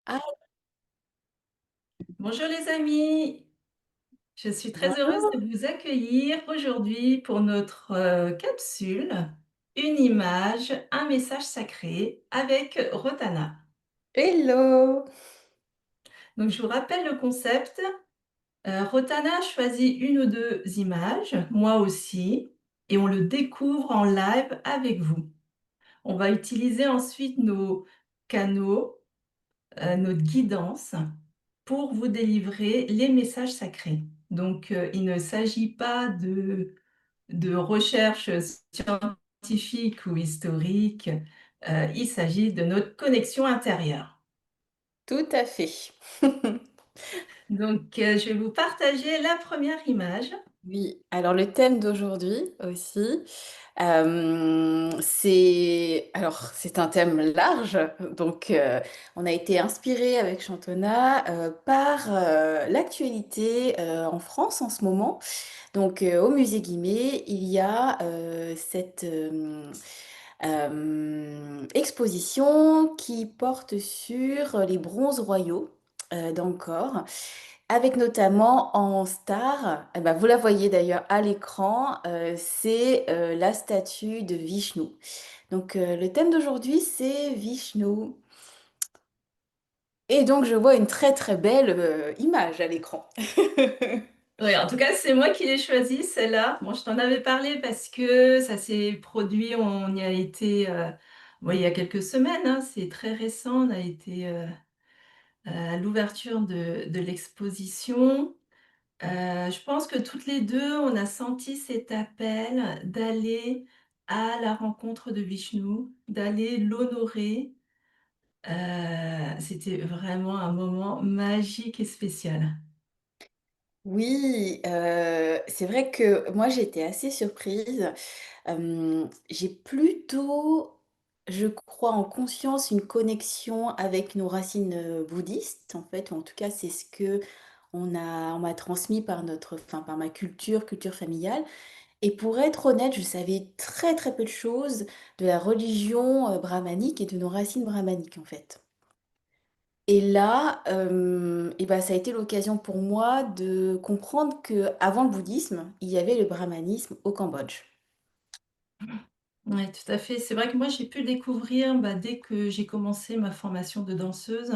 Ah, Bonjour les amis, je suis très heureuse bonjour. de vous accueillir aujourd'hui pour notre capsule Une image, un message sacré avec Rotana. Hello. Donc je vous rappelle le concept. Rotana choisit une ou deux images, moi aussi, et on le découvre en live avec vous. On va utiliser ensuite nos canaux, notre guidance pour vous délivrer les messages sacrés. Donc, il ne s'agit pas de recherche scientifique ou historique, il s'agit de notre connexion intérieure. Tout à fait. Donc, je vais vous partager la première image. Oui, alors le thème d'aujourd'hui aussi, c'est un thème large, donc on a été inspiré avec Chantonna par l'actualité en France en ce moment. Donc au musée Guimet, il y a cette exposition qui porte sur les bronzes royaux d'Angkor, avec notamment en star, eh ben, vous la voyez d'ailleurs à l'écran, c'est la statue de Vishnu. Donc le thème d'aujourd'hui, c'est Vishnu. Et donc je vois une très très belle image à l'écran. Oui, en tout cas, c'est moi qui l'ai choisie, celle-là. Bon, je t'en avais parlé parce que ça s'est produit, on y a été bon, il y a quelques semaines, hein, c'est très récent, on a été à l'ouverture de l'exposition. Je pense que toutes les deux, on a senti cet appel d'aller à la rencontre de Vishnu, d'aller l'honorer. C'était vraiment un moment magique et spécial. Oui, c'est vrai que moi j'étais assez surprise. J'ai plutôt, je crois en conscience, une connexion avec nos racines, bouddhistes en fait, ou en tout cas c'est ce que on m'a transmis par par ma culture familiale. Et pour être honnête, je savais très, très peu de choses de la religion, brahmanique et de nos racines brahmaniques en fait. Et là, et bah, ça a été l'occasion pour moi de comprendre que avant le bouddhisme, il y avait le brahmanisme au Cambodge. Oui, tout à fait. C'est vrai que moi, j'ai pu découvrir bah, dès que j'ai commencé ma formation de danseuse.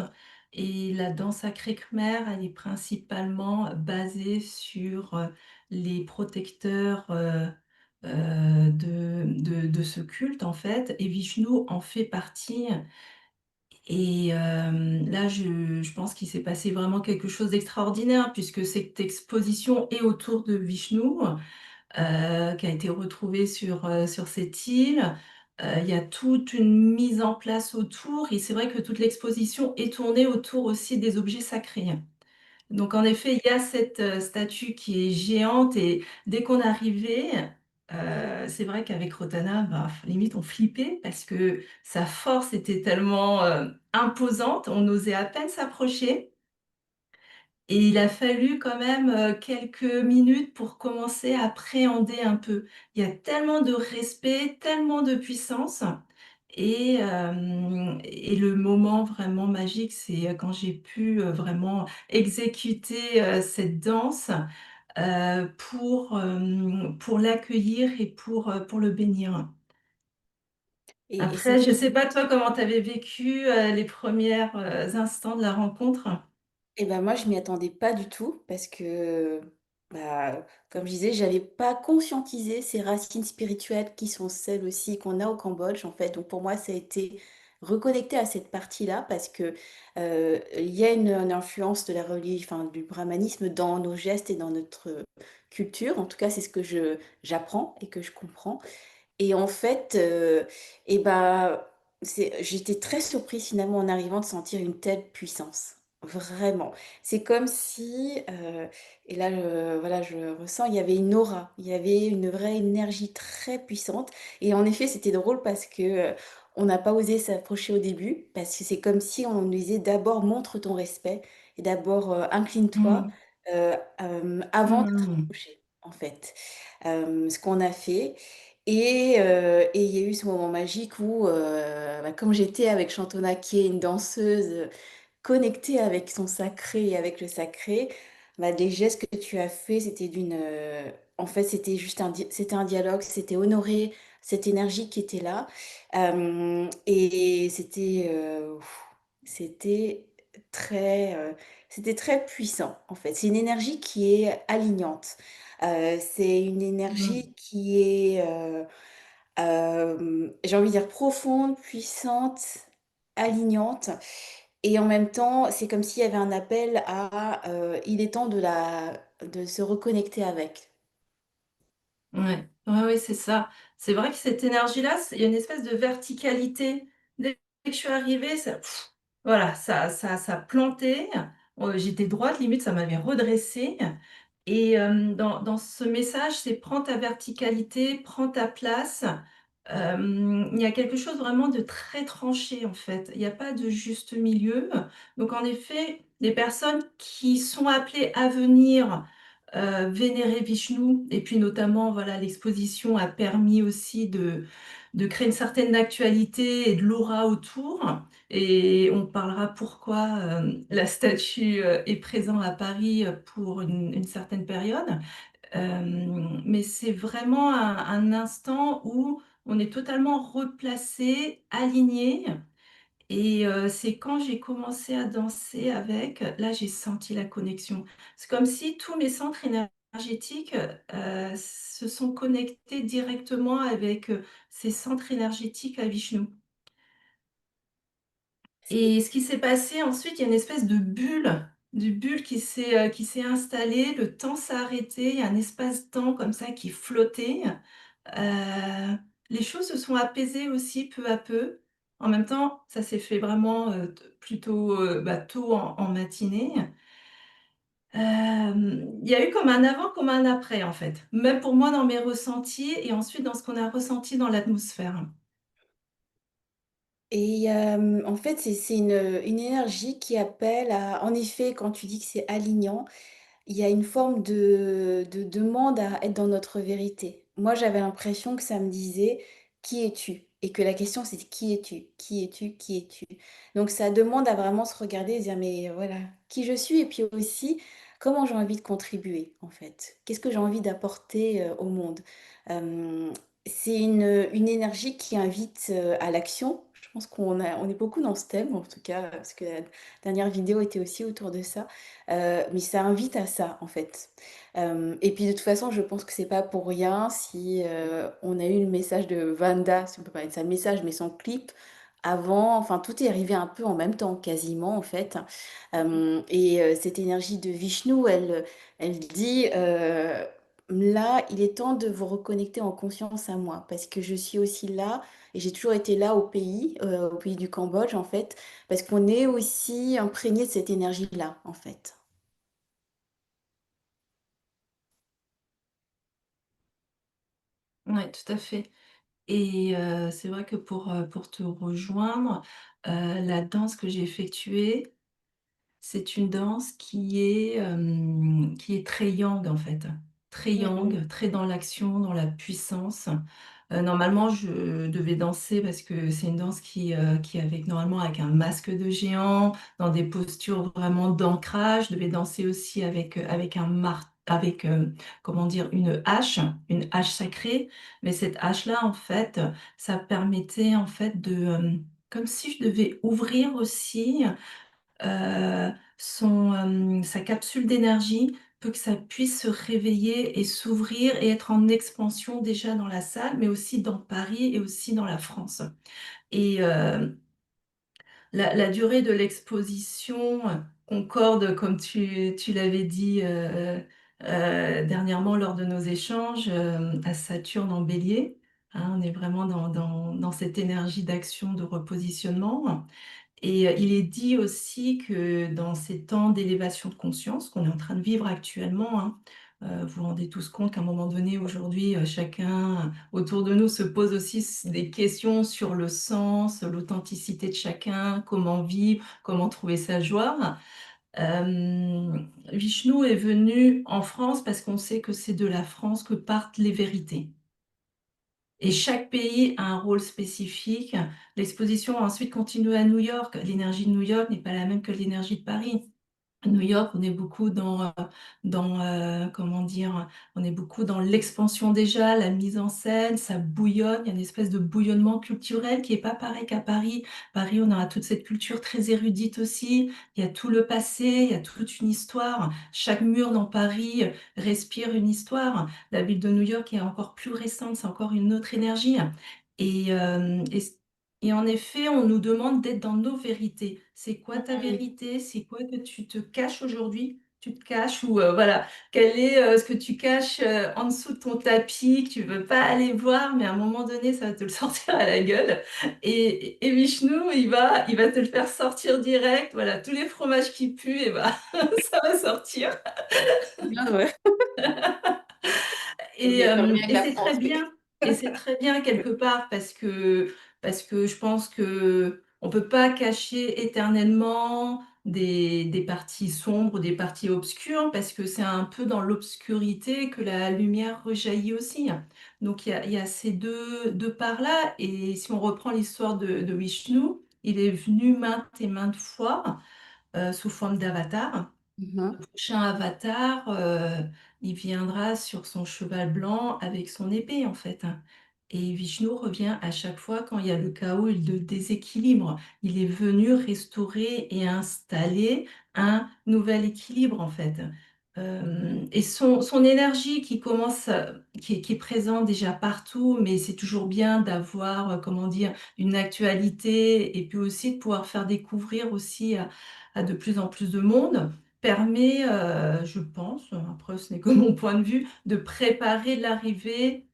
Et la danse sacrée khmer, elle est principalement basée sur les protecteurs de ce culte, en fait. Et Vishnu en fait partie. Et là, je pense qu'il s'est passé vraiment quelque chose d'extraordinaire, puisque cette exposition est autour de Vishnu, qui a été retrouvée sur cette île. Il y a toute une mise en place autour, et c'est vrai que toute l'exposition est tournée autour aussi des objets sacrés. Donc en effet, il y a cette statue qui est géante, et dès qu'on arrivait, c'est vrai qu'avec Rotana, bah, limite on flippait parce que sa force était tellement imposante, on osait à peine s'approcher. Et il a fallu quand même quelques minutes pour commencer à appréhender un peu. Il y a tellement de respect, tellement de puissance. Et le moment vraiment magique, c'est quand j'ai pu vraiment exécuter cette danse pour l'accueillir et pour le bénir. Et c'est Après, je ne vrai. sais pas toi comment tu avais vécu les premiers instants de la rencontre. Et ben moi, je m'y attendais pas du tout parce que, bah, comme je disais, j'avais pas conscientisé ces racines spirituelles qui sont celles aussi qu'on a au Cambodge, en fait. Donc pour moi, ça a été reconnecter à cette partie-là parce que il y a une influence de la religion, enfin, du brahmanisme dans nos gestes et dans notre culture. En tout cas, c'est ce que j'apprends et que je comprends. Et en fait, et bah, j'étais très surprise finalement en arrivant de sentir une telle puissance. Vraiment. C'est comme si, et là, voilà, je ressens, il y avait une aura, il y avait une vraie énergie très puissante. Et en effet, c'était drôle parce que on n'a pas osé s'approcher au début, parce que c'est comme si on nous disait d'abord montre ton respect et d'abord incline-toi Mm. avant de te Mm. rapprocher, en fait. Ce qu'on a fait. Et il y a eu ce moment magique où, bah, comme j'étais avec Chantonna, qui est une danseuse, connecter avec son sacré et avec le sacré, bah, les gestes que tu as faits, c'était en fait, c'était juste c'était un dialogue, c'était honorer cette énergie qui était là. Et c'était très, c'était très puissant, en fait. C'est une énergie qui est alignante. C'est une Mmh. énergie qui est, j'ai envie de dire profonde, puissante, alignante et en même temps, c'est comme s'il y avait un appel à, il est temps de se reconnecter avec. Ouais, ouais, ouais, c'est ça. C'est vrai que cette énergie-là, il y a une espèce de verticalité. Dès que je suis arrivée, ça, voilà, ça plantait. J'étais droite, limite, ça m'avait redressée. Et dans ce message, c'est prends ta verticalité, prends ta place. Il y a quelque chose vraiment de très tranché, en fait. Il n'y a pas de juste milieu. Donc, en effet, les personnes qui sont appelées à venir vénérer Vishnu, et puis notamment, voilà, l'exposition a permis aussi de créer une certaine actualité et de l'aura autour. Et on parlera pourquoi la statue est présente à Paris pour une certaine période. Mais c'est vraiment un instant où on est totalement replacé, aligné. Et c'est quand j'ai commencé à danser avec, là, j'ai senti la connexion. C'est comme si tous mes centres énergétiques se sont connectés directement avec ces centres énergétiques à Vishnu. C'est Et ce qui s'est passé ensuite, il y a une espèce de bulle qui s'est installée, le temps s'est arrêté, il y a un espace-temps comme ça qui flottait. Les choses se sont apaisées aussi peu à peu. En même temps, ça s'est fait vraiment, plutôt, tôt en matinée. Il y a eu comme un avant, comme un après, en fait. Même pour moi dans mes ressentis et ensuite dans ce qu'on a ressenti dans l'atmosphère. et en fait, c'est une énergie qui appelle à en effet, quand tu dis que c'est alignant, il y a une forme de demande à être dans notre vérité. Moi, j'avais l'impression que ça me disait: «Qui es-tu?» et que la question c'était: «Qui es-tu? Qui es-tu? Qui es-tu?» Donc ça demande à vraiment se regarder et se dire: «Mais voilà, qui je suis?» et puis aussi, comment j'ai envie de contribuer, en fait? Qu'est-ce que j'ai envie d'apporter, au monde? Hem, c'est une énergie qui invite, à l'action. Je pense on est beaucoup dans ce thème, en tout cas, parce que la dernière vidéo était aussi autour de ça. Mais ça invite à ça, en fait. Et puis de toute façon, je pense que c'est pas pour rien si, on a eu le message de Vanda, si on peut parler de ça, message, mais son clip avant, enfin tout est arrivé un peu en même temps, quasiment en fait. Et cette énergie de Vishnu, elle dit, «Là, il est temps de vous reconnecter en conscience à moi, parce que je suis aussi là et j'ai toujours été là au pays du Cambodge en fait, parce qu'on est aussi imprégné de cette énergie-là, en fait». Ouais, tout à fait. Et c'est vrai que pour te rejoindre, la danse que j'ai effectuée, c'est une danse qui est très yang, en fait. Très Mmh mh. yang, très dans l'action, dans la puissance. Normalement, je devais danser parce que c'est une danse qui est avec normalement avec un masque de géant, dans des postures vraiment d'ancrage. Je devais danser aussi avec comment dire? Une hache sacrée. Mais cette hache-là, en fait, ça permettait, en fait, comme si je devais ouvrir aussi sa capsule d'énergie pour que ça puisse se réveiller et s'ouvrir et être en expansion déjà dans la salle, mais aussi dans Paris et aussi dans la France. Et la durée de l'exposition concorde, comme tu l'avais dit, dernièrement lors de nos échanges, à Saturne en Bélier, hein. On est vraiment dans cette énergie d'action, de repositionnement. Et il est dit aussi que dans ces temps d'élévation de conscience qu'on est en train de vivre actuellement, hein, vous vous rendez tous compte qu'à un moment donné, aujourd'hui, chacun autour de nous se pose aussi des questions sur le sens, l'authenticité de chacun, comment vivre, comment trouver sa joie. Vishnu est venu en France parce qu'on sait que c'est de la France que partent les vérités. et chaque pays a un rôle spécifique. L'exposition a ensuite continue à New York. L'énergie de New York n'est pas la même que l'énergie de Paris. À New York, on est beaucoup comment dire, on est beaucoup dans l'expansion déjà, la mise en scène, ça bouillonne, il y a une espèce de bouillonnement culturel qui est pas pareil qu'à Paris. Paris, on aura toute cette culture très érudite aussi, il y a tout le passé, il y a toute une histoire. Chaque mur dans Paris respire une histoire. La ville de New York est encore plus récente, c'est encore une autre énergie. Et, euh, et, et en effet, on nous demande d'être dans nos vérités. C'est quoi ta Mhm. vérité? C'est quoi que tu te caches aujourd'hui? Tu te caches ou voilà, quel est ce que tu caches en dessous de ton tapis que tu veux pas aller voir, mais à un moment donné, ça va te le sortir à la gueule. Et Vishnu, il va te le faire sortir direct. Voilà, tous les fromages qui puent, et bah, ça va sortir. Bien, ouais. Et, Ça revient avec et la c'est très France, oui. bien. Et c'est très bien quelque part parce que je pense que on peut pas cacher éternellement des parties sombres, des parties obscures, parce que c'est un peu dans l'obscurité que la lumière rejaillit aussi. Donc il y a ces deux parts-là. Et si on reprend l'histoire de Vishnu, il est venu maintes et maintes fois sous forme d'avatar. Le Mhm. prochain avatar, il viendra sur son cheval blanc avec son épée, en fait. Et Vishnu revient à chaque fois quand il y a le chaos et le déséquilibre. Il est venu restaurer et installer un nouvel équilibre, en fait. Et son énergie qui commence, qui est présente déjà partout, mais c'est toujours bien d'avoir, comment dire, une actualité et puis aussi de pouvoir faire découvrir aussi à de plus en plus de monde permet, je pense, après ce n'est que mon point de vue, de préparer l'arrivée,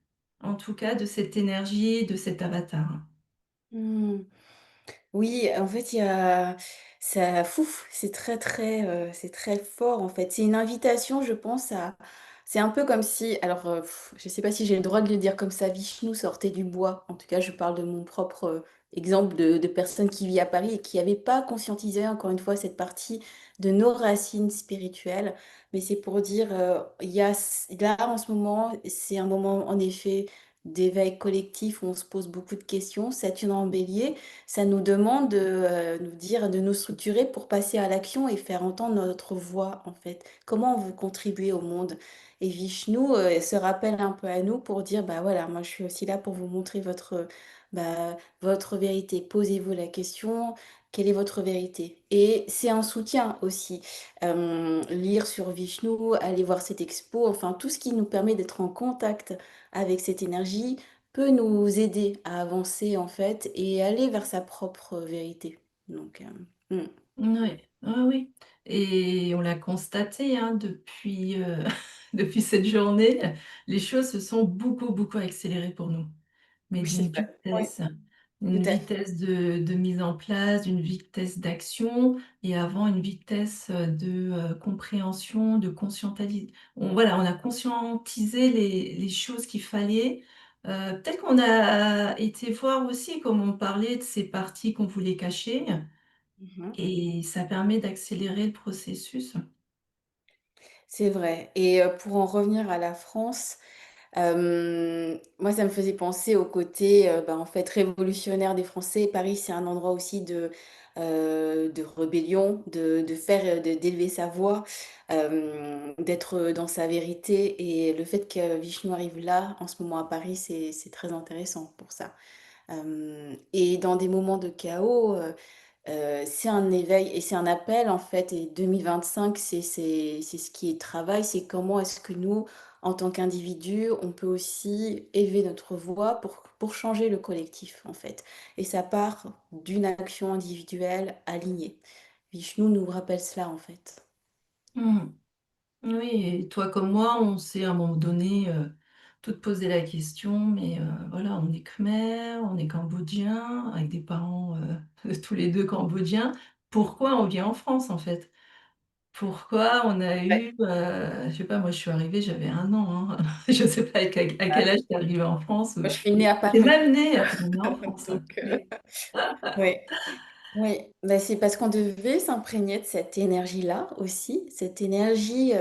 en tout cas, de cette énergie, de cet avatar. Hmm. Oui, en fait, il y a ça fouf, c'est très fort, en fait. C'est une invitation, je pense, à c'est un peu comme si alors, je sais pas si j'ai le droit de le dire comme ça, Vishnu sortait du bois. En tout cas, je parle de mon propre, exemple de personne qui vit à Paris et qui avait pas conscientisé, encore une fois, cette partie de nos racines spirituelles. Mais c'est pour dire, il y a là, en ce moment, c'est un moment, en effet, d'éveil collectif où on se pose beaucoup de questions. Saturne en Bélier, ça nous demande de nous dire, de nous structurer pour passer à l'action et faire entendre notre voix, en fait. Comment on veut contribuer au monde. Et Vishnu se rappelle un peu à nous pour dire, bah voilà, moi je suis aussi là pour vous montrer votre vérité. Posez-vous la question, quelle est votre vérité? Et c'est un soutien aussi. Lire sur Vishnu, aller voir cette expo, enfin tout ce qui nous permet d'être en contact avec cette énergie peut nous aider à avancer en fait et aller vers sa propre vérité. Donc, Oui, oui, oui. Et on l'a constaté depuis, depuis cette journée, les choses se sont beaucoup, beaucoup accélérées pour nous. Mais oui, c'est d'une vrai. Oui, vitesse, tout une à fait. vitesse de mise en place, d'une vitesse d'action, et avant une vitesse de compréhension, de conscientisation. Voilà, on a conscientisé les choses qu'il fallait. Peut-être qu'on a été voir aussi, comme on parlait de ces parties qu'on voulait cacher, Mhm. et ça permet d'accélérer le processus. C'est vrai. Et pour en revenir à la France, moi, ça me faisait penser au côté, en fait, révolutionnaire des Français. Paris, c'est un endroit aussi de rébellion, de faire, d'élever sa voix, d'être dans sa vérité. Et le fait que Vishnu arrive là, en ce moment à Paris, c'est très intéressant pour ça. Et dans des moments de chaos, c'est un éveil et c'est un appel en fait. Et 2025, c'est ce qui est travail, c'est comment est-ce que nous, en tant qu'individus, on peut aussi élever notre voix pour changer le collectif en fait. Et ça part d'une action individuelle alignée. Vishnu nous rappelle cela en fait. Mhm. Oui, et toi comme moi, on s'est à un moment donné toutes posé la question, mais voilà, on est Khmer, on est Cambodgien, avec des parents tous les deux cambodgiens. Pourquoi on vient en France en fait? Pourquoi on a Ouais. eu, je sais pas, moi je suis arrivée, j'avais 1 an, hein. Je sais pas à quel âge tu es arrivée en France. Moi, je suis née à T'es Paris. même née, t'es même née en France. Donc, oui. Oui, bah, c'est parce qu'on devait s'imprégner de cette énergie-là aussi, cette énergie.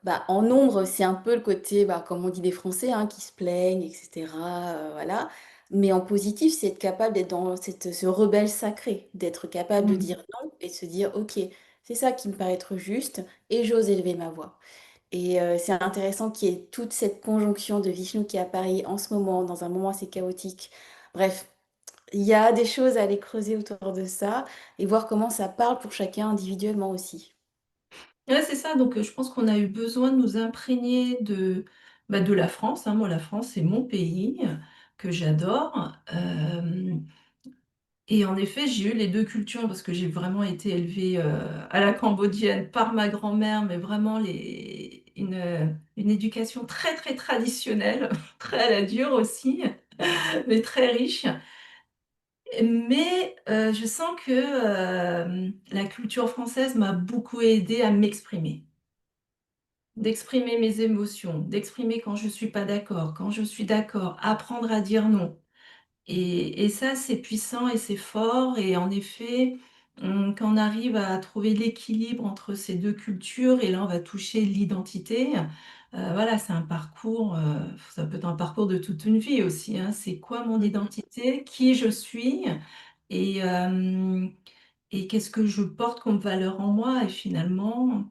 Bah, en nombre, c'est un peu le côté, bah, comme on dit des Français, hein, qui se plaignent, et cetera, voilà. Mais en positif, c'est être capable d'être dans ce rebelle sacré, d'être capable de Mmh. dire non et de se dire: «OK, c'est ça qui me paraît être juste et j'ose élever ma voix». Et c'est intéressant qu'il y ait toute cette conjonction de Vishnu qui apparaît en ce moment, dans un moment assez chaotique. Bref, il y a des choses à aller creuser autour de ça et voir comment ça parle pour chacun individuellement aussi. Ouais, c'est ça, donc je pense qu'on a eu besoin de nous imprégner de la France, hein. Moi, la France, c'est mon pays, que j'adore, et en effet, j'ai eu les 2 cultures parce que j'ai vraiment été élevée, à la cambodgienne par ma grand-mère, mais vraiment une éducation très, très traditionnelle, très à la dure aussi, mais très riche. Mais je sens que, la culture française m'a beaucoup aidée à m'exprimer. D'exprimer mes émotions, d'exprimer quand je suis pas d'accord, quand je suis d'accord, apprendre à dire non. Et ça, c'est puissant et c'est fort et en effet, quand on arrive à trouver l'équilibre entre ces 2 cultures et là, on va toucher l'identité, voilà, c'est un parcours, ça peut être un parcours de toute une vie aussi, hein. C'est quoi mon Mmh mh. identité? Qui je suis? Et et qu'est-ce que je porte comme valeur en moi? Et finalement,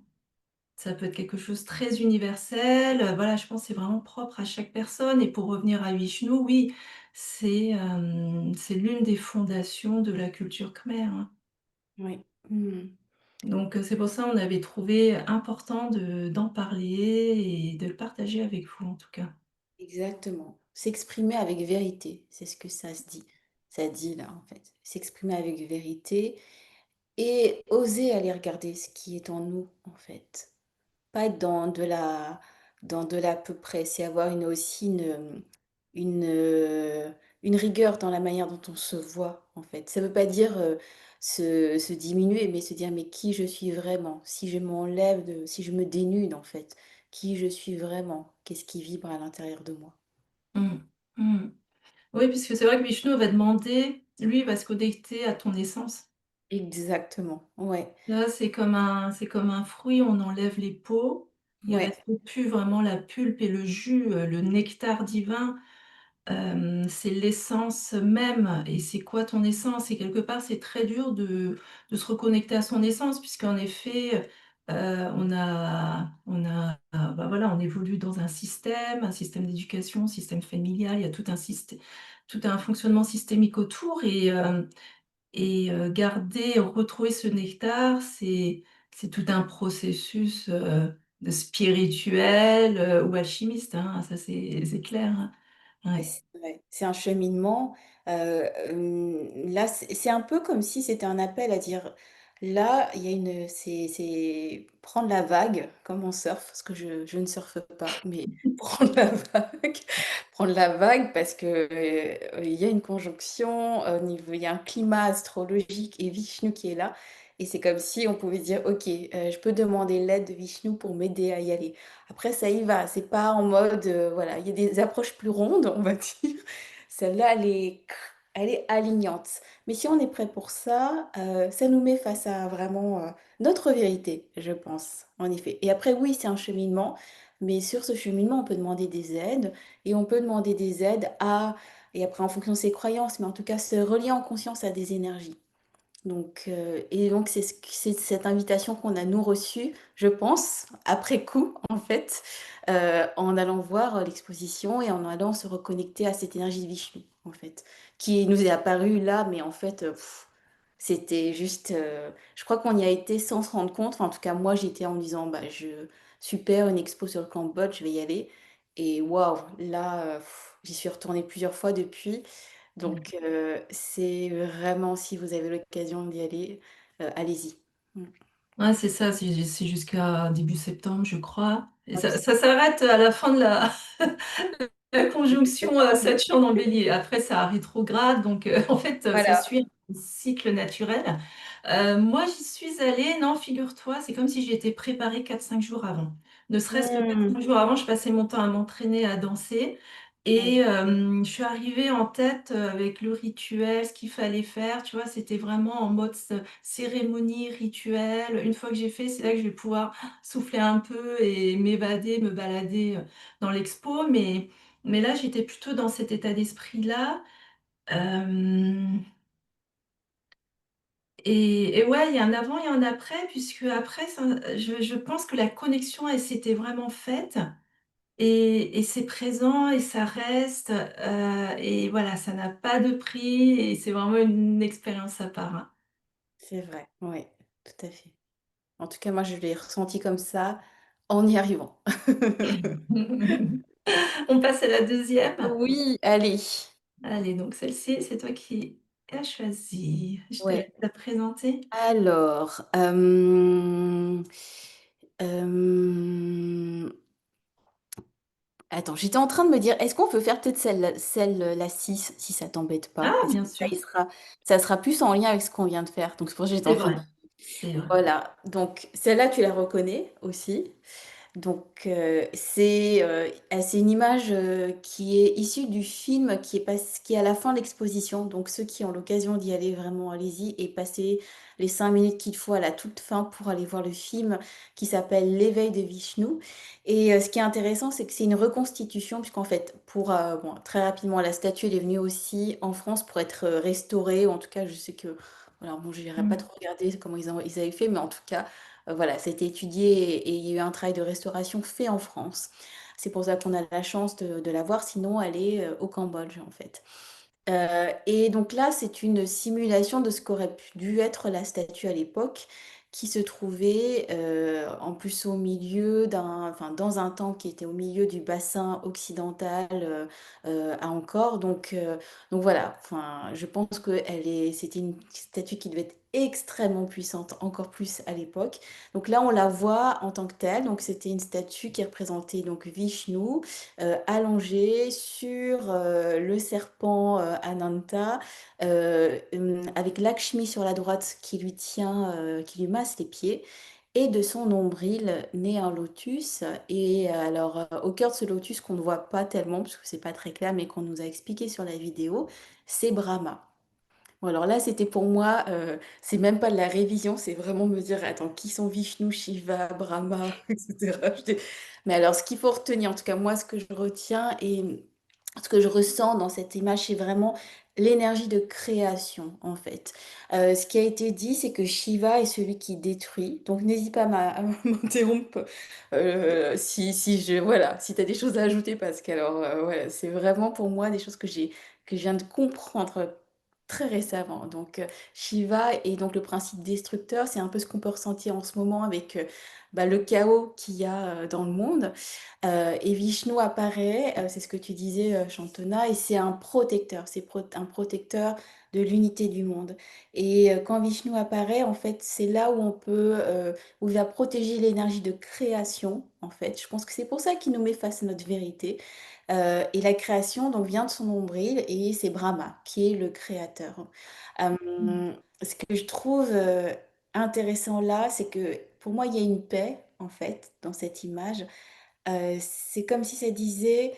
ça peut être quelque chose de très universel, voilà, je pense que c'est vraiment propre à chaque personne et pour revenir à Vishnu, oui, c'est l'une des fondations de la culture khmer, hein. Oui. Mmh. Donc c'est pour ça on avait trouvé important d'en parler et de le partager avec vous, en tout cas. Exactement. S'exprimer avec vérité, c'est ce que ça se dit. Ça dit là, en fait. S'exprimer avec vérité et oser aller regarder ce qui est en nous, en fait. Pas être dans de l'à peu près, c'est avoir une, une rigueur dans la manière dont on se voit, en fait. Ça veut pas dire, se diminuer, mais se dire: «Mais qui je suis vraiment?» Si je m'enlève de si je me dénude, en fait, qui je suis vraiment? Qu'est-ce qui vibre à l'intérieur de moi? Mmh. Mmh. Oui, puisque c'est vrai que Vishnu va demander, lui, il va se connecter à ton essence. Exactement, ouais, Là, c'est comme un fruit, on enlève les peaux, il ouais. reste plus vraiment la pulpe et le jus, le nectar divin. C'est l'essence même et c'est quoi ton essence? Et quelque part, c'est très dur de se reconnecter à son essence puisqu'en effet, bah, voilà, on évolue dans un système d'éducation, un système familial, il y a tout un fonctionnement systémique autour garder, retrouver ce nectar, c'est tout un processus, de spirituel, ou alchimiste, hein, ça c'est clair, hein. Et Ouais. c'est ouais, c'est un cheminement, là, c'est un peu comme si c'était un appel à dire: «Là, il y a une» c'est prendre la vague comme on surfe, parce que je ne surfe pas, mais prendre la vague prendre la vague parce que, il y a une conjonction, au niveau il y a un climat astrologique et Vishnu qui est là et c'est comme si on pouvait dire: «OK, je peux demander l'aide de Vishnu pour m'aider à y aller». Après ça y va, c'est pas en mode, voilà, il y a des approches plus rondes, on va dire. Celle-là, elle est alignante. Mais si on est prêt pour ça, ça nous met face à vraiment, notre vérité, je pense, en effet. Et après oui, c'est un cheminement, mais sur ce cheminement, on peut demander des aides et on peut demander des aides à et après en fonction de ses croyances, mais en tout cas se relier en conscience à des énergies. Donc et donc c'est cette invitation qu'on a nous reçue, je pense, après coup, en fait, en allant voir, l'exposition et en allant se reconnecter à cette énergie de Vishnu, en fait, qui nous est apparue là, mais en fait, c'était juste, je crois qu'on y a été sans se rendre compte. Enfin, en tout cas, moi, j'y étais en me disant: «Bah, super, une expo sur le Cambodge, je vais y aller» et waouh, là, j'y suis retournée plusieurs fois depuis donc c'est vraiment si vous avez l'occasion d'y aller, allez-y. Mmh. Ouais, c'est ça, c'est jusqu'à début septembre, je crois et Ouais, ça s'arrête à la fin de la la conjonction, Saturne en Bélier. Après, ça rétrograde donc en fait, ça voilà. suit un cycle naturel. Moi, j'y suis allée, non, figure-toi, c'est comme si j'y étais préparée 4-5 jours avant. Ne serait-ce que quatre Mmh. cinq jours avant, je passais mon temps à m'entraîner à danser et Oui, je suis arrivée en tête, avec le rituel, ce qu'il fallait faire, tu vois? C'était vraiment en mode cérémonie, rituel. Une fois que j'ai fait, c'est là que je vais pouvoir souffler un peu et m'évader, me balader, dans l'expo, mais là, j'étais plutôt dans cet état d'esprit-là, hem et ouais, il y a un avant et un après puisque après ça je pense que la connexion, elle s'était vraiment faite et c'est présent et ça reste, et voilà, ça n'a pas de prix et c'est vraiment une expérience à part, hein. c'est vrai, oui, tout à fait. En tout cas, moi, je l'ai ressenti comme ça en y arrivant. On passe à la deuxième. Oui, allez. Allez, donc celle-ci, c'est toi qui as choisi. Je te laisse Ouais. la présenter. Alors, hem, attends, j'étais en train de me dire: «Est-ce qu'on peut faire peut-être la 6 si ça t'embête pas?» Ah, parce que bien ça, sûr, ça sera plus en lien avec ce qu'on vient de faire. Donc c'est pour ça que j'étais c'est en train de vrai, c'est vrai. voilà, donc celle-là, tu la reconnais aussi? Donc c'est une image, qui est issue du film qui est à la fin de l'exposition. Donc ceux qui ont l'occasion d'y aller, vraiment allez-y et passez les 5 minutes qu'il faut à la toute fin pour aller voir le film qui s'appelle «L'éveil de Vishnu» et ce qui est intéressant, c'est que c'est une reconstitution puisqu'en fait bon, très rapidement, la statue, elle est venue aussi en France pour être, restaurée ou en tout cas, je sais que alors bon, j'irai pas Mmh. trop regarder comment ils avaient fait, mais en tout cas, voilà, ça a été étudié et il y a eu un travail de restauration fait en France. C'est pour ça qu'on a la chance de la voir, sinon elle est, au Cambodge, en fait. Et donc là, c'est une simulation de ce qu'aurait dû être la statue à l'époque, qui se trouvait, en plus au milieu enfin, dans un temple qui était au milieu du bassin occidental, à Angkor. Donc voilà, enfin, je pense que c'était une statue qui devait être extrêmement puissante, encore plus à l'époque. Donc là, on la voit en tant que telle. Donc c'était une statue qui représentait donc Vishnu, allongé sur, le serpent, Ananta, avec Lakshmi sur la droite qui lui tient, qui lui masse les pieds et de son nombril naît un lotus et alors, au cœur de ce lotus qu'on ne voit pas tellement parce que c'est pas très clair, mais qu'on nous a expliqué sur la vidéo, c'est Brahma. Bon alors là, c'était pour moi, c'est même pas de la révision, c'est vraiment me dire: «Attends, qui sont Vishnu, Shiva, Brahma?» et cetera. Mais alors ce qu'il faut retenir, en tout cas moi, ce que je retiens et ce que je ressens dans cette image, c'est vraiment l'énergie de création, en fait. Ce qui a été dit, c'est que Shiva est celui qui détruit, donc n'hésite pas à m'interrompre, si voilà, si tu as des choses à ajouter parce qu'alors, voilà, c'est vraiment pour moi des choses que je viens de comprendre très récemment. Donc, Shiva est donc le principe destructeur, c'est un peu ce qu'on peut ressentir en ce moment avec, bah, le chaos qu'il y a, dans le monde. Et Vishnu apparaît, c'est ce que tu disais, Shantana et c'est un protecteur, un protecteur de l'unité du monde et quand Vishnu apparaît, en fait, c'est là où où il va protéger l'énergie de création, en fait. Je pense que c'est pour ça qu'il nous met face à notre vérité, et la création donc vient de son nombril et c'est Brahma qui est le créateur. Mmh. Ce que je trouve, intéressant là, c'est que pour moi, il y a une paix, en fait, dans cette image. C'est comme si ça disait: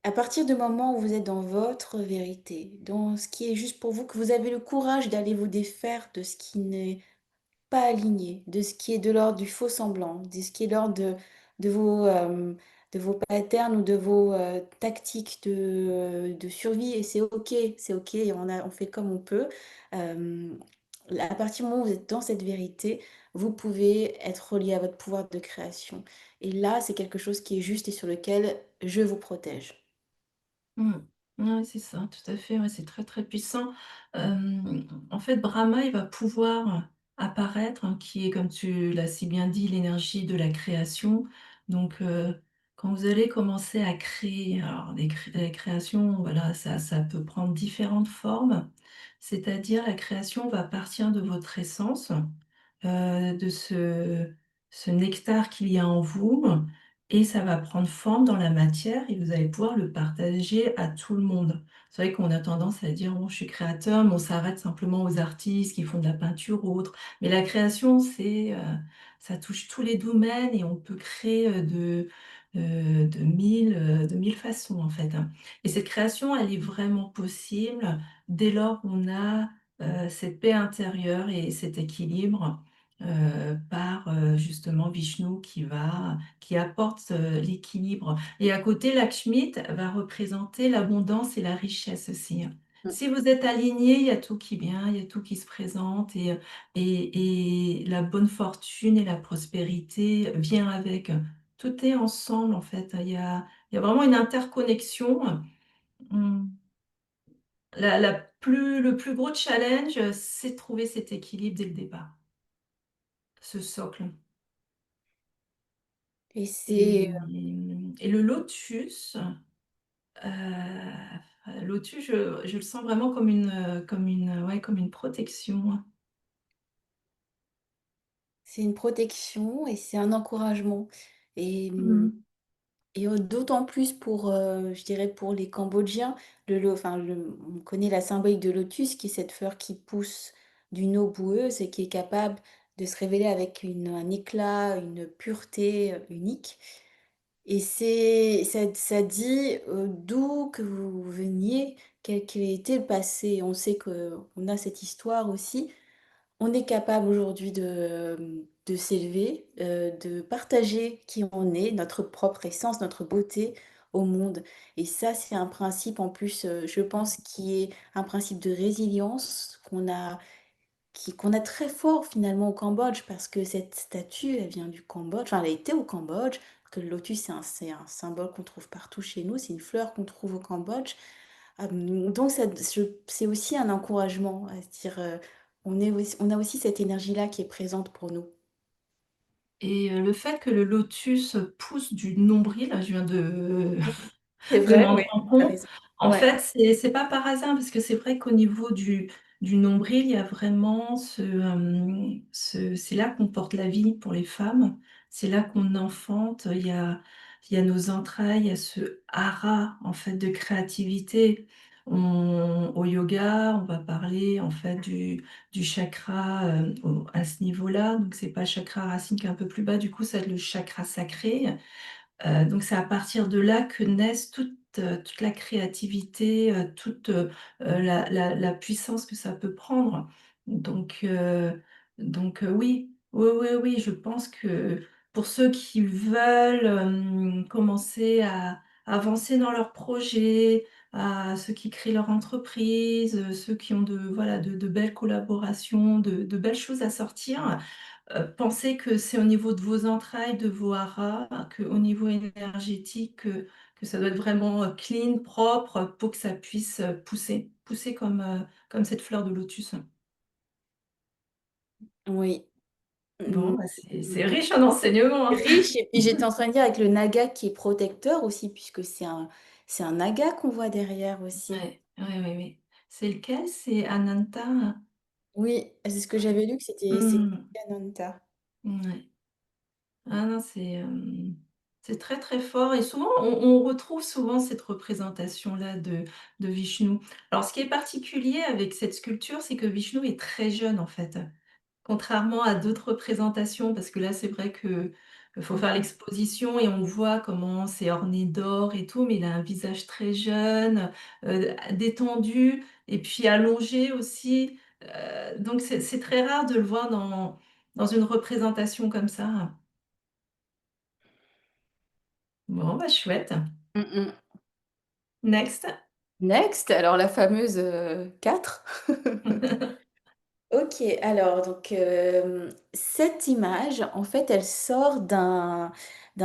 «À partir du moment où vous êtes dans votre vérité, dans ce qui est juste pour vous, que vous avez le courage d'aller vous défaire de ce qui n'est pas aligné, de ce qui est de l'ordre du faux semblant, de ce qui est l'ordre de de vos patterns ou de vos, tactiques de survie et c'est OK et on fait comme on peut. Hem, à partir du moment où vous êtes dans cette vérité, vous pouvez être relié à votre pouvoir de création et là, c'est quelque chose qui est juste et sur lequel je vous protège. Mmh. Ouais, c'est ça, tout à fait, ouais, c'est très, très puissant. En fait, Brahma, il va pouvoir apparaître, hein, qui est, comme tu l'as si bien dit, l'énergie de la création. Donc, quand vous allez commencer à créer, alors des créations, voilà, ça peut prendre différentes formes. C'est-à-dire la création va partir de votre essence, de ce nectar qu'il y a en vous et ça va prendre forme dans la matière et vous allez pouvoir le partager à tout le monde. C'est vrai qu'on a tendance à dire: «Bon, je suis créateur», mais on s'arrête simplement aux artistes qui font de la peinture ou autre. Mais la création, ça touche tous les domaines et on peut créer, de mille façons, en fait, hein. Et cette création, elle est vraiment possible dès lors qu'on a, cette paix intérieure et cet équilibre, par, justement Vishnu qui apporte, l'équilibre. Et à côté, Lakshmi va représenter l'abondance et la richesse aussi, hein. Mm. Si vous êtes alignés, il y a tout qui vient, il y a tout qui se présente et la bonne fortune et la prospérité vient avec. Tout est ensemble en fait. Il y a vraiment une interconnexion. Mmh. Le plus gros challenge, c'est de trouver cet équilibre dès le départ, ce socle. Et Et c'est et le lotus, je le sens vraiment comme une protection. c'est une protection et c'est un encouragement. Et, Mmh. d'autant plus pour, je dirais pour les Cambodgiens, on connaît la symbolique de lotus, qui est cette fleur qui pousse d'une eau boueuse et qui est capable de se révéler avec un éclat, une pureté unique. Et ça dit d'où que vous veniez, quel était le passé. On sait qu'on a cette histoire aussi. On est capable aujourd'hui de s'élever, de partager qui on est, notre propre essence, notre beauté au monde. Et ça, c'est un principe en plus, je pense, qui est un principe de résilience qu'on a très fort finalement au Cambodge, parce que cette statue, elle vient du Cambodge, enfin elle a été au Cambodge, parce que le lotus, c'est un symbole qu'on trouve partout chez nous, c'est une fleur qu'on trouve au Cambodge. Donc c'est aussi un encouragement à se dire, on a aussi cette énergie-là qui est présente pour nous. Et le fait que le lotus pousse du nombril, là, je viens C'est de vrai, m'en oui, rendre tu as compte. raison. En Ouais. fait, c'est pas par hasard parce que c'est vrai qu'au niveau du nombril, il y a vraiment c'est là qu'on porte la vie pour les femmes. C'est là qu'on enfante. Il y a nos entrailles, il y a ce hara, en fait, de créativité. Au yoga, on va parler, en fait, du chakra, à ce niveau-là. Donc c'est pas le chakra racine qui est un peu plus bas, du coup, c'est le chakra sacré. Donc c'est à partir de là que naissent toute la créativité, toute, la puissance que ça peut prendre. Donc heu oui, oui, oui, oui, je pense que pour ceux qui veulent, commencer à avancer dans leurs projets, à ceux qui créent leur entreprise, ceux qui ont de belles collaborations, de belles choses à sortir. Pensez que c'est au niveau de vos entrailles, de vos haras, qu'au niveau énergétique, que ça doit être vraiment, clean, propre, pour que ça puisse, pousser comme cette fleur de lotus. Oui. Bon, Mm, bah, c'est riche en enseignements, hein. riche, et puis j'étais en train de dire avec le naga qui est protecteur aussi, puisque c'est un naga qu'on voit derrière aussi. Ouais, ouais, ouais, ouais. C'est lequel? C'est Ananta? Oui, c'est ce que j'avais lu, que c'est Mmh, Ananta. mouais. Ah non, c'est très, très fort et souvent on retrouve souvent cette représentation-là de Vishnu. Alors ce qui est particulier avec cette sculpture, c'est que Vishnu est très jeune en fait. Contrairement à d'autres représentations, parce que là c'est vrai que, faut faire l'exposition et on voit comment c'est orné d'or et tout, mais il a un visage très jeune, détendu et puis allongé aussi. Donc c'est très rare de le voir dans une représentation comme ça. Bon, bah, chouette. Mm, mm. Next. Next, alors la fameuse 4. Ok, alors donc cette image, en fait, elle sort d'un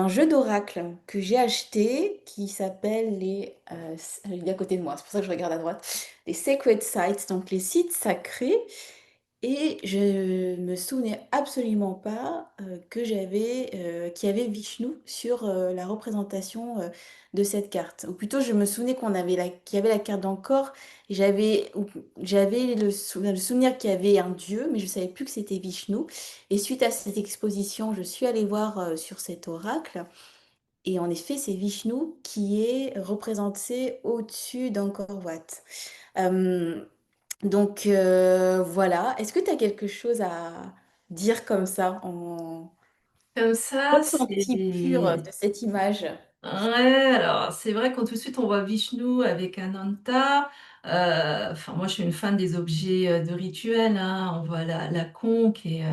jeu d'oracle que j'ai acheté, qui s'appelle il est à côté de moi, c'est pour ça que je regarde à droite, les Sacred Sites, donc les sites sacrés. Et je me souvenais absolument pas qu'il y avait Vishnu sur la représentation de cette carte. Ou plutôt, je me souvenais qu'il y avait la carte d'encore. Et j'avais le souvenir qu'il y avait un dieu, mais je savais plus que c'était Vishnu. Et suite à cette exposition, je suis allée voir sur cet oracle. Et en effet, c'est Vishnu qui est représenté au-dessus d'Angkor Wat. Euh, donc voilà. Est-ce que tu as quelque chose à dire comme ça Comme ça, ressenti pur c'est de cette image. ouais, alors c'est vrai quand tout de suite on voit Vishnu avec Ananta, enfin moi je suis une fan des objets, de rituels, hein. On voit la conque et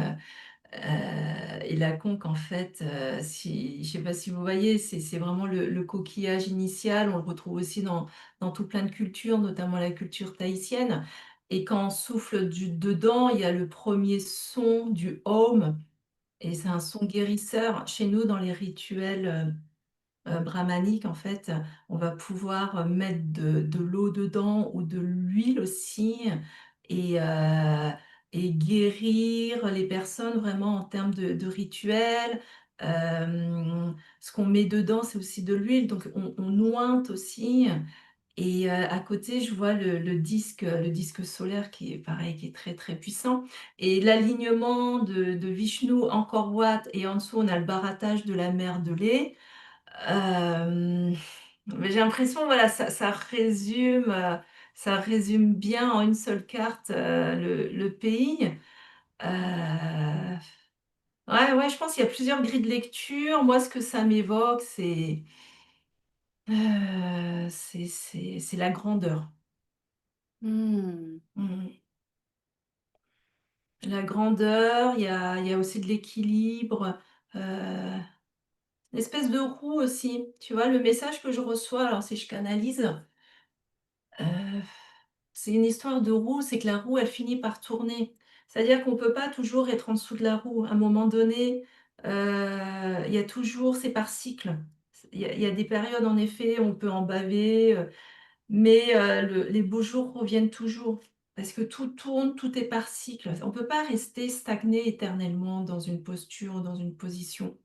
la conque en fait, si je sais pas si vous voyez, c'est vraiment le coquillage initial. On le retrouve aussi dans tout plein de cultures, notamment la culture tahitienne et quand on souffle du dedans, il y a le premier son du Om et c'est un son guérisseur. Chez nous, dans les rituels, brahmanique, en fait, on va pouvoir, mettre de l'eau dedans ou de l'huile aussi et heu et guérir les personnes vraiment en termes de rituels. Ce qu'on met dedans, c'est aussi de l'huile, donc on ointe aussi et à côté, je vois le disque solaire qui est pareil, qui est très, très puissant et l'alignement de Vishnu, Angkor Wat et en dessous, on a le barattage de la mer de lait. Hem, mais j'ai l'impression, voilà, ça résume bien en une seule carte, le pays. Heu, ouais, ouais, je pense qu'il y a plusieurs grilles de lecture. Moi, ce que ça m'évoque, c'est la grandeur. Mmh. Mmh. La grandeur, il y a aussi de l'équilibre, une espèce de roue aussi. Tu vois, le message que je reçois, alors si je canalise, heu c'est une histoire de roue, c'est que la roue, elle finit par tourner. C'est-à-dire qu'on peut pas toujours être en dessous de la roue. À un moment donné, il y a toujours c'est par cycle. Il y a des périodes, en effet, on peut en baver, mais les beaux jours reviennent toujours. Parce que tout tourne, tout est par cycle. On peut pas rester stagné éternellement dans une posture, dans une position.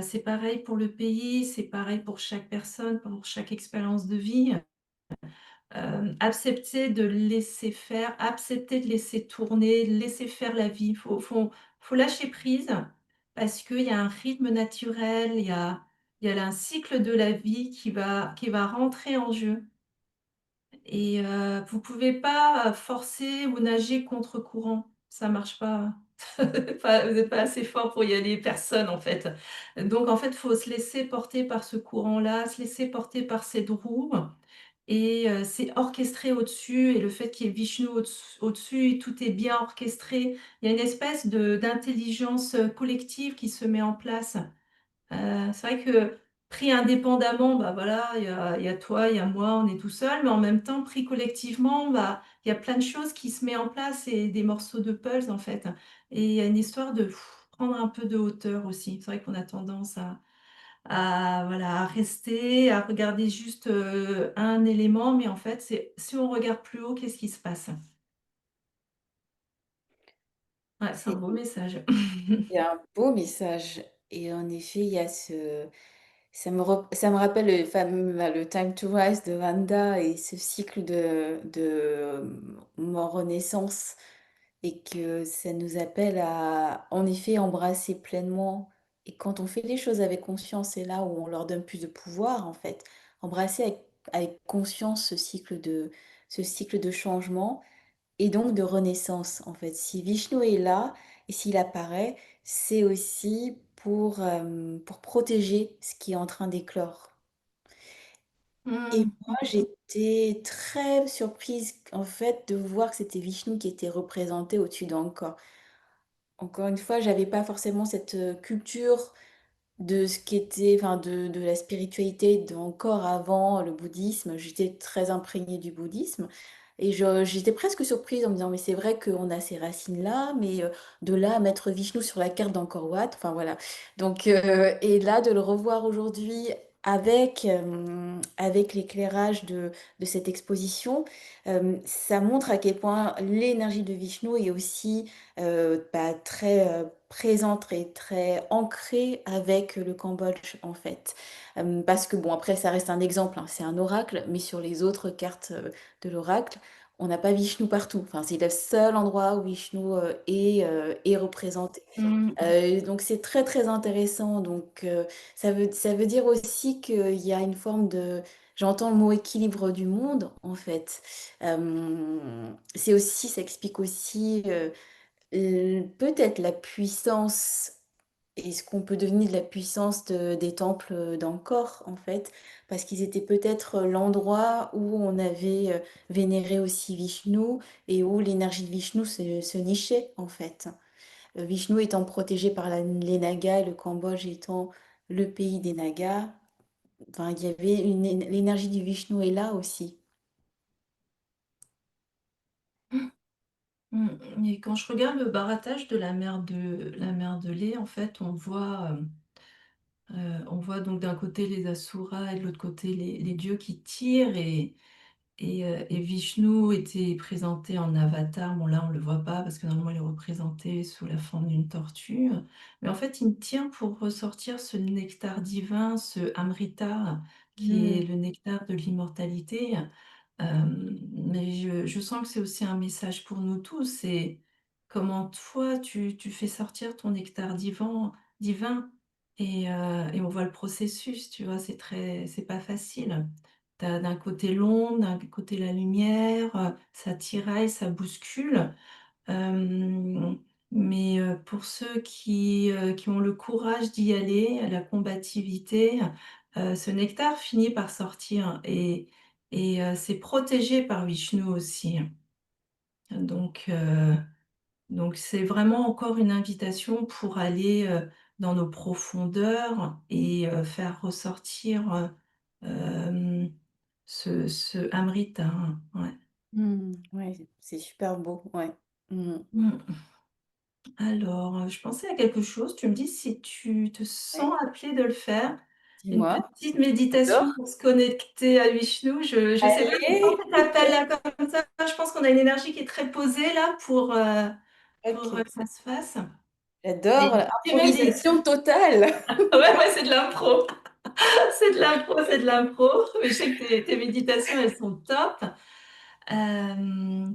C'est pareil pour le pays, c'est pareil pour chaque personne, pour chaque expérience de vie. Accepter de laisser faire, accepter de laisser tourner, laisser faire la vie. Faut lâcher prise parce qu'il y a un rythme naturel, il y a là un cycle de la vie qui va rentrer en jeu et vous pouvez pas, forcer ou nager contre courant. Ça marche pas. Pas vous êtes pas assez fort pour y aller, personne en fait. Donc en fait, faut se laisser porter par ce courant-là, se laisser porter par cette roue et c'est orchestré au-dessus et le fait qu'il y ait Vishnu au-dessus, tout est bien orchestré. Il y a une espèce de d'intelligence, collective qui se met en place. C'est vrai que pris indépendamment, bah, voilà, il y a toi, il y a moi, on est tout seul, mais en même temps, pris collectivement, bah, il y a plein de choses qui se met en place et des morceaux de puzzle, en fait et il y a une histoire de prendre un peu de hauteur aussi. C'est vrai qu'on a tendance à voilà, à rester, à regarder juste, un élément, mais en fait, c'est si on regarde plus haut, qu'est-ce qui se passe? Ouais, c'est un C'est beau message. un beau message et en effet, il y a ça me rappelle le fameux, le Time to Rise de Vanda et ce cycle de mort-renaissance et que ça nous appelle à, en effet, embrasser pleinement et quand on fait les choses avec conscience, c'est là où on leur donne plus de pouvoir, en fait. Embrasser avec conscience ce cycle de changement et donc de renaissance, en fait. Si Vishnu est là et s'il apparaît, c'est aussi pour protéger ce qui est en train d'éclore. Et Mmh. moi, j'étais très surprise, en fait, de voir que c'était Vishnu qui était représenté au-dessus d'Angkor. Encore une fois, j'avais pas forcément cette, culture de ce qui était enfin de la spiritualité d'encore avant le bouddhisme. J'étais très imprégnée du bouddhisme et j'étais presque surprise en me disant: «Mais c'est vrai qu'on a ces racines-là, mais de là à mettre Vishnu sur la carte d'Angkor Wat», enfin voilà. Donc et là, de le revoir aujourd'hui avec l'éclairage de cette exposition, ça montre à quel point l'énergie de Vishnu est aussi, bah, très, présente, très ancrée avec le Cambodge, en fait. Parce que bon, après ça reste un exemple, hein, c'est un oracle, mais sur les autres cartes, de l'oracle, on n'a pas Vishnu partout. Enfin, c'est le seul endroit où Vishnu, est représenté. Mmh. Donc c'est très, très intéressant. Donc ça veut dire aussi qu'il y a une forme de j'entends le mot équilibre du monde, en fait. C'est aussi ça explique aussi, peut-être la puissance et ce qu'on peut deviner de la puissance des temples d'Angkor, en fait, parce qu'ils étaient peut-être l'endroit où on avait vénéré aussi Vishnu et où l'énergie de Vishnu se nichait, en fait. Vishnu étant protégé par les Nagas et le Cambodge étant le pays des Nagas, enfin, il y avait l'énergie du Vishnu est là aussi. Et quand je regarde le barattage de la mer de lait, en fait, on voit donc d'un côté les asuras et de l'autre côté les dieux qui tirent et Vishnu était présenté en avatar. Bon là, on le voit pas parce que normalement il est représenté sous la forme d'une tortue. Mais en fait, il tient pour ressortir ce nectar divin, ce amrita, qui est Hmm. le nectar de l'immortalité. Mais je sens que c'est aussi un message pour nous tous, c'est comment toi tu fais sortir ton nectar divin et on voit le processus, tu vois? C'est pas facile. Tu as d'un côté l'ombre, d'un côté la lumière, ça tiraille, ça bouscule. Hem, mais pour ceux qui ont le courage d'y aller, la combativité, ce nectar finit par sortir et c'est protégé par Vishnu aussi. Donc heu, donc c'est vraiment encore une invitation pour aller, dans nos profondeurs et faire ressortir, ce amrita, hein, ouais. Ouais, c'est super beau, ouais. Hmm. Mmh. Alors, je pensais à quelque chose, tu me dis si tu te sens Ouais, appelé de le faire. Une dis-moi. petite méditation J'adore. pour se connecter à Vishnu. Je sais pas si quand Allez, tu t'appelles là comme ça, je pense qu'on a une énergie qui est très posée là pour ok. que ça se fasse. J'adore, Et tu médites. improvisation totale. Ouais, c'est de l'impro. C'est de l'impro, c'est de l'impro. Mais je sais que tes méditations, elles sont top.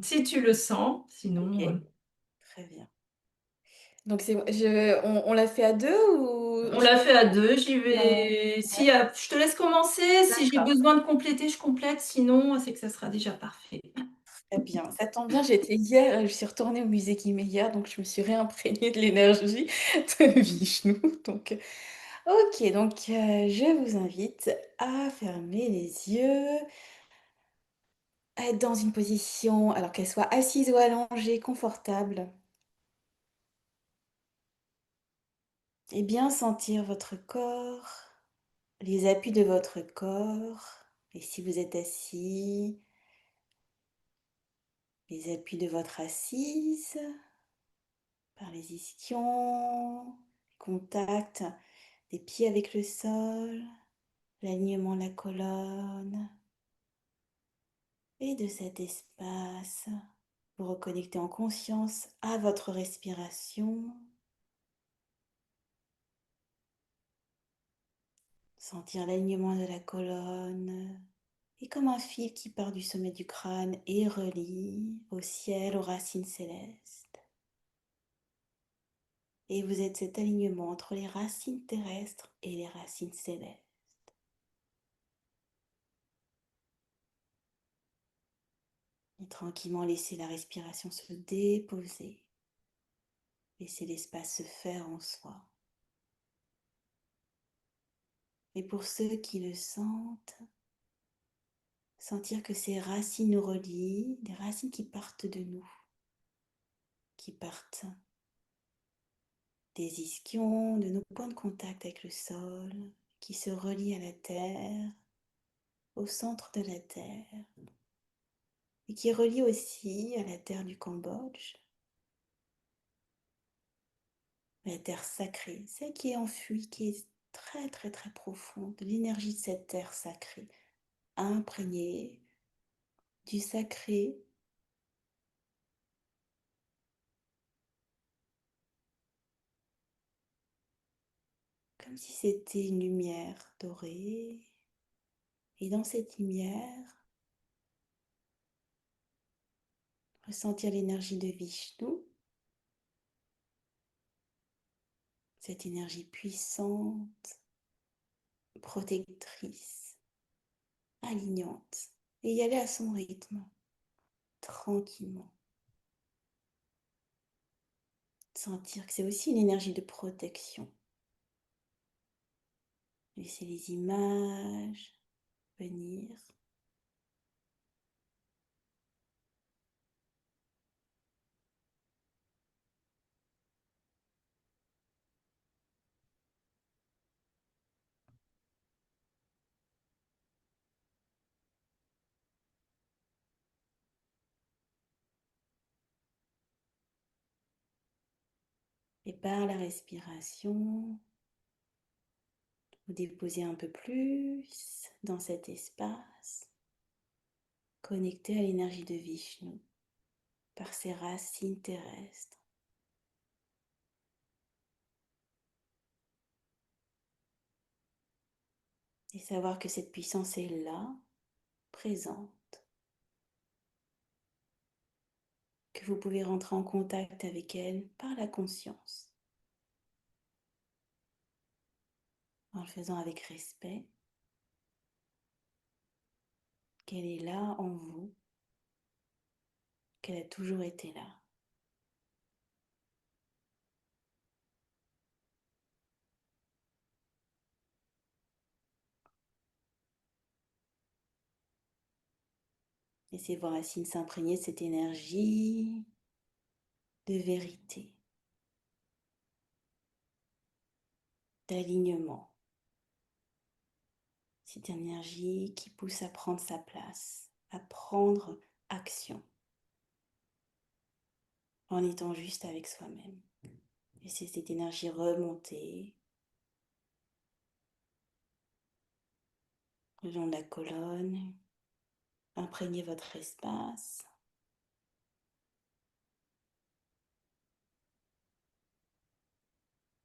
Si tu le sens, Ok, sinon, très bien. Donc on l'a fait à deux ou on je l'a peux fait à 2. J'y faire vais ouais, si, je te laisse commencer. Si j'ai d'accord, besoin de compléter, je complète, sinon, c'est que ça sera déjà parfait. très bien. Ça tombe bien, j'étais hier, je suis retournée au musée Guimet hier, donc je me suis réimprégnée de l'énergie de Vishnu. Donc, ok, donc je vous invite à fermer les yeux, à être dans une position, alors qu'elle soit assise ou allongée, confortable, et bien sentir votre corps, les appuis de votre corps. Et si vous êtes assis, les appuis de votre assise, par les ischions, contact des pieds avec le sol, l'alignement de la colonne et de cet espace. Vous reconnectez en conscience à votre respiration, sentir l'alignement de la colonne et comme un fil qui part du sommet du crâne et relie au ciel, aux racines célestes. Et vous êtes cet alignement entre les racines terrestres et les racines célestes. Et tranquillement laissez la respiration se déposer. Laissez l'espace se faire en soi. Et pour ceux qui le sentent, sentir que ces racines nous relient, des racines qui partent de nous, qui partent des ischions, de nos points de contact avec le sol, qui se relient à la terre, au centre de la terre, et qui relient aussi à la terre du Cambodge, la terre sacrée, celle qui est enfuie, qui est très très très profonde, l'énergie de cette terre sacrée, imprégnée du sacré, comme si c'était une lumière dorée. Et dans cette lumière, ressentir l'énergie de Vishnu, cette énergie puissante, protectrice, alignante, et y aller à son rythme, tranquillement. Sentir que c'est aussi une énergie de protection. Laissez les images venir. Et par la respiration, vous déposez un peu plus dans cet espace, connecté à l'énergie de Vishnu par ses racines terrestres. Et savoir que cette puissance est là, présente, que vous pouvez rentrer en contact avec elle par la conscience, en le faisant avec respect, qu'elle est là en vous, qu'elle a toujours été là. Laissez vos racines s'imprégner de cette énergie de vérité, d'alignement. Cette énergie qui pousse à prendre sa place, à prendre action, en étant juste avec soi-même. Laissez cette énergie remonter le long de la colonne, imprégnez votre espace,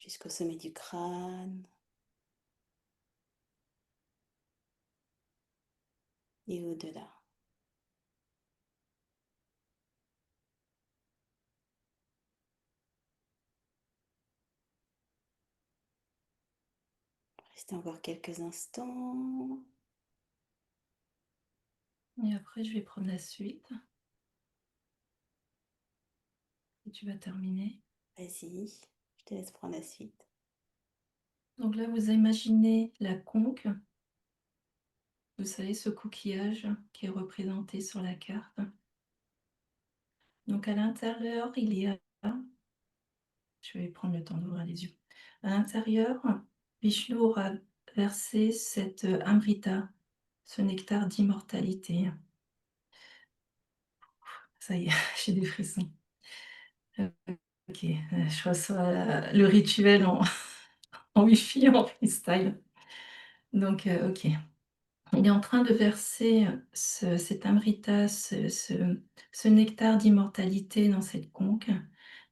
jusqu'au sommet du crâne et au-delà. Restez encore quelques instants. Et après, je vais prendre la suite. Et tu vas terminer. Vas-y, je te laisse prendre la suite. Donc là, vous imaginez la conque. Vous savez, ce coquillage qui est représenté sur la carte. Donc à l'intérieur, il y a, je vais prendre le temps d'ouvrir les yeux. À l'intérieur, Vishnu aura versé cet amrita, ce nectar d'immortalité. Ça y est, j'ai des frissons. Ok, je reçois le rituel en, en Wi-Fi, en freestyle. Donc, ok. Il est en train de verser cet amrita, ce nectar d'immortalité dans cette conque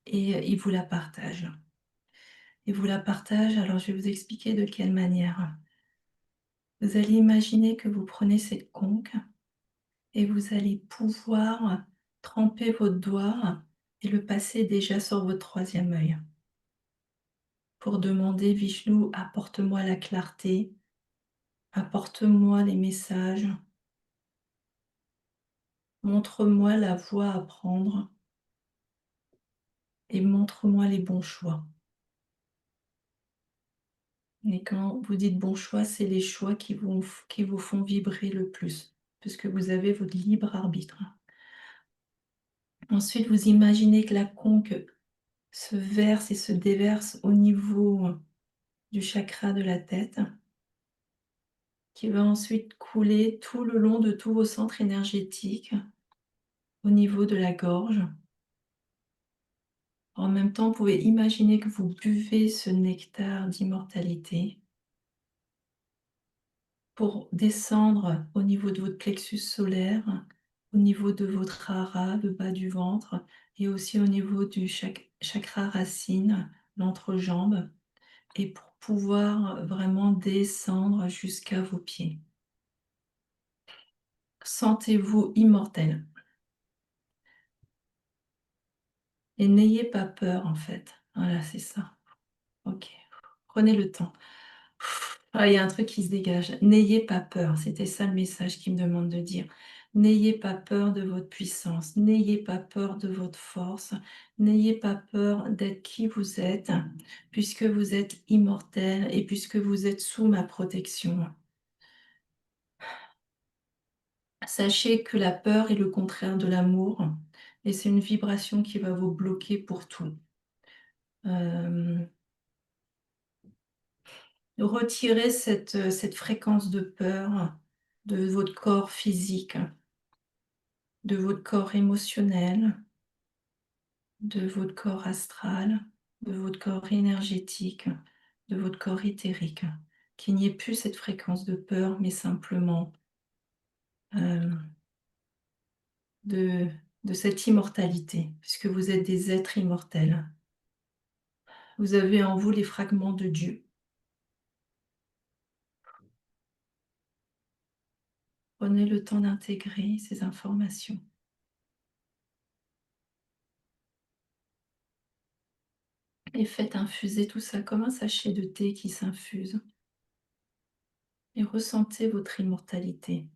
et il vous la partage. Il vous la partage, alors je vais vous expliquer de quelle manière. Vous allez imaginer que vous prenez cette conque et vous allez pouvoir tremper votre doigt et le passer déjà sur votre troisième œil pour demander Vishnu, apporte-moi la clarté, apporte-moi les messages, montre-moi la voie à prendre et montre-moi les bons choix. Et quand vous dites bons choix, c'est les choix qui vous font vibrer le plus, puisque vous avez votre libre arbitre. Ensuite, vous imaginez que la conque se verse et se déverse au niveau du chakra de la tête, qui va ensuite couler tout le long de tous vos centres énergétiques, au niveau de la gorge. En même temps, vous pouvez imaginer que vous buvez ce nectar d'immortalité pour descendre au niveau de votre plexus solaire, au niveau de votre hara, le bas du ventre, et aussi au niveau du chakra racine, l'entrejambe, et pour pouvoir vraiment descendre jusqu'à vos pieds. Sentez-vous immortel. Et n'ayez pas peur en fait. Voilà, c'est ça. Ok. Prenez le temps. Ah, il y a un truc qui se dégage. N'ayez pas peur. C'était ça le message qu'il me demande de dire. N'ayez pas peur de votre puissance, n'ayez pas peur de votre force, n'ayez pas peur d'être qui vous êtes, puisque vous êtes immortel et puisque vous êtes sous ma protection. Sachez que la peur est le contraire de l'amour et c'est une vibration qui va vous bloquer pour tout. Hem, Retirez cette fréquence de peur de votre corps physique, de votre corps émotionnel, de votre corps astral, de votre corps énergétique, de votre corps éthérique. Qu'il n'y ait plus cette fréquence de peur, mais simplement, hem, de cette immortalité, puisque vous êtes des êtres immortels. Vous avez en vous les fragments de Dieu. Prenez le temps d'intégrer ces informations et faites infuser tout ça comme un sachet de thé qui s'infuse et ressentez votre immortalité.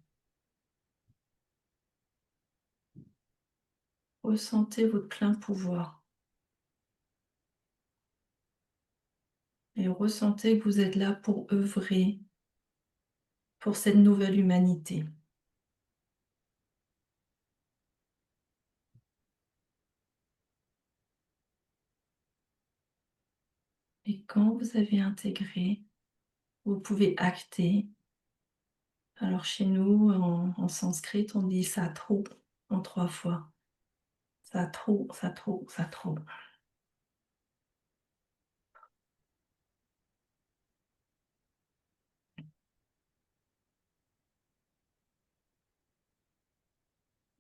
Ressentez votre plein pouvoir et ressentez que vous êtes là pour œuvrer pour cette nouvelle humanité. Et quand vous avez intégré, vous pouvez acter. Alors chez nous, en sanskrit, on dit satru en 3 fois. Satru, satru, satru.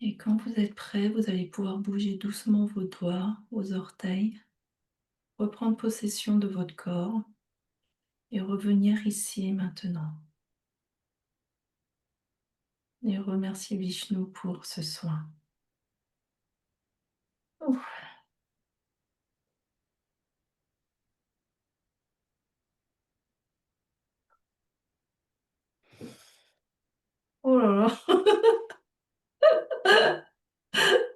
Et quand vous êtes prêt, vous allez pouvoir bouger doucement vos doigts, vos orteils, reprendre possession de votre corps et revenir ici et maintenant. Et remercier Vishnu pour ce soin. Ouf. Oh là là,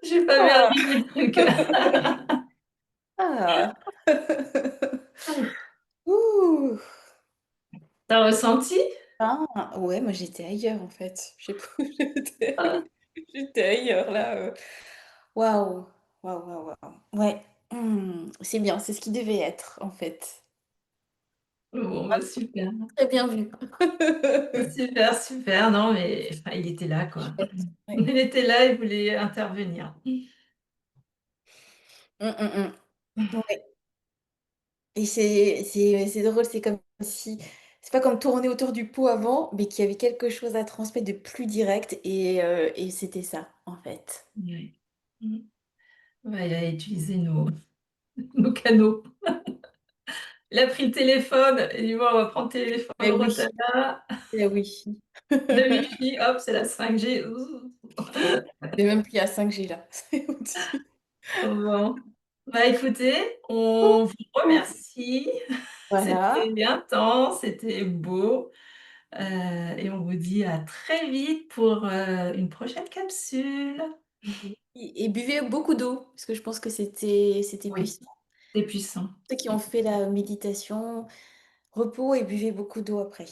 j'ai pas vu Ah! arriver le truc. Ah! Ouh! Tu ressenti? Ah! Ouais, moi j'étais ailleurs en fait. Je sais pas où j'étais. Ah, J'étais ailleurs là, waouh! Waouh, waouh, waouh. Ouais, c'est bien, c'est ce qui devait être en fait. bon, bah, super. Très bien vu. Super, super. Non, mais enfin, il était là, quoi. Chouette, ouais. Il était là, il voulait intervenir. Mmh, mmh mh. Ouais et c'est drôle, c'est comme si c'est pas comme tourner autour du pot avant, mais qu'il y avait quelque chose à transmettre de plus direct et c'était ça, en fait. Ouais. Mmh. Ouais, il a utilisé nos canaux. Il a pris le téléphone, il dit: «Bon, on va prendre le téléphone Eh oui, Rotana, eh oui. le wifi, hop, c'est la 5G». C'est même plus à 5G là, c'est au-dessus. Bon, bah, écoutez, on vous remercie. Voilà. C'était intense, c'était beau, et on vous dit à très vite pour, une prochaine capsule. Et buvez beaucoup d'eau, parce que je pense que c'était Oui, puissant. c'est puissant. Ceux qui ont fait la méditation, repos et buvez beaucoup d'eau après.